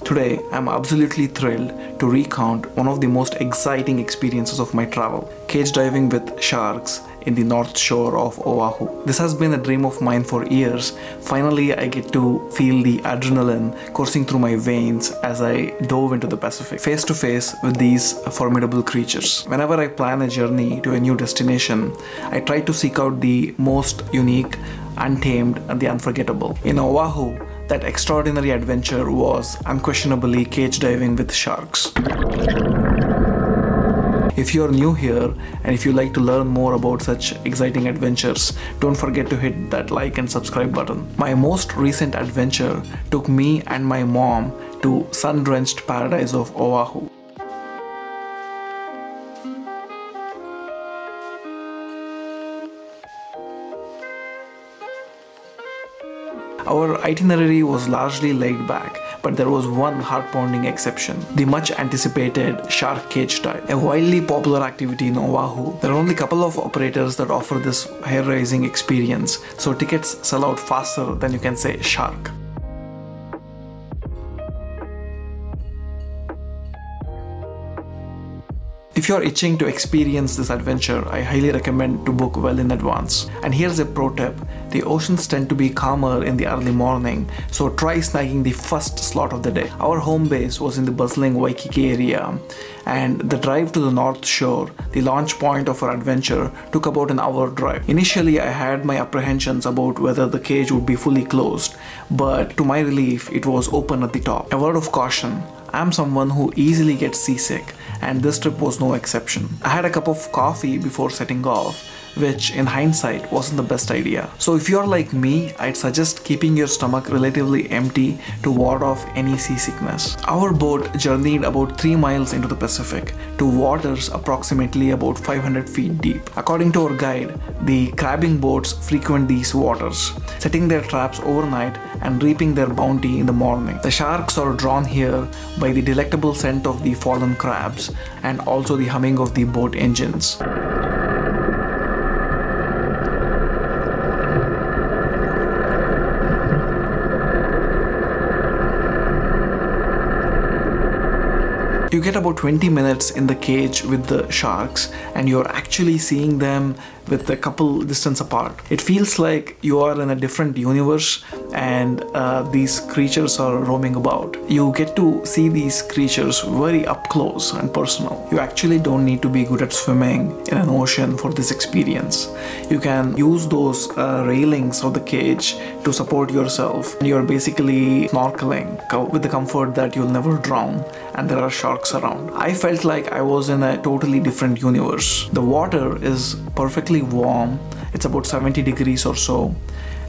Today, I'm absolutely thrilled to recount one of the most exciting experiences of my travel, cage diving with sharks in the North Shore of Oahu. This has been a dream of mine for years. Finally, I get to feel the adrenaline coursing through my veins as I dove into the Pacific, face to face with these formidable creatures. Whenever I plan a journey to a new destination, I try to seek out the most unique, untamed, and the unforgettable. In Oahu, that extraordinary adventure was unquestionably cage diving with sharks. If you're new here and if you like to learn more about such exciting adventures, don't forget to hit that like and subscribe button. My most recent adventure took me and my mom to sun-drenched paradise of Oahu. Our itinerary was largely laid back, but there was one heart-pounding exception: the much-anticipated shark cage dive. A wildly popular activity in Oahu, there are only a couple of operators that offer this hair-raising experience, so tickets sell out faster than you can say shark. If you're itching to experience this adventure, I highly recommend to book well in advance. And here's a pro tip: the oceans tend to be calmer in the early morning, so try snagging the first slot of the day. Our home base was in the bustling Waikiki area, and the drive to the North Shore, the launch point of our adventure, took about an hour drive. Initially, I had my apprehensions about whether the cage would be fully closed, but to my relief, it was open at the top. A word of caution: I'm someone who easily gets seasick, and this trip was no exception. I had a cup of coffee before setting off, which in hindsight wasn't the best idea. So if you're like me, I'd suggest keeping your stomach relatively empty to ward off any seasickness. Our boat journeyed about 3 miles into the Pacific to waters approximately about 500 feet deep. According to our guide, the crabbing boats frequent these waters, setting their traps overnight and reaping their bounty in the morning. The sharks are drawn here by the delectable scent of the fallen crabs and also the humming of the boat engines. You get about 20 minutes in the cage with the sharks and you're actually seeing them with a couple distance apart. It feels like you are in a different universe and these creatures are roaming about. You get to see these creatures very up close and personal. You actually don't need to be good at swimming in an ocean for this experience. You can use those railings of the cage to support yourself. You're basically snorkeling with the comfort that you'll never drown and there are sharks around. I felt like I was in a totally different universe. The water is perfectly warm. It's about 70 degrees or so,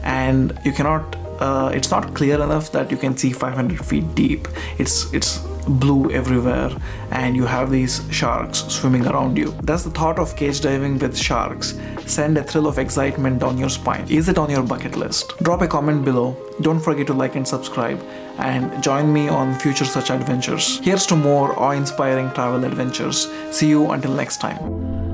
and you cannot it's not clear enough that you can see 500 feet deep. It's blue everywhere and you have these sharks swimming around you. Does the thought of cage diving with sharks send a thrill of excitement down your spine? Is it on your bucket list? Drop a comment below. Don't forget to like and subscribe and join me on future such adventures. Here's to more awe-inspiring travel adventures. See you until next time.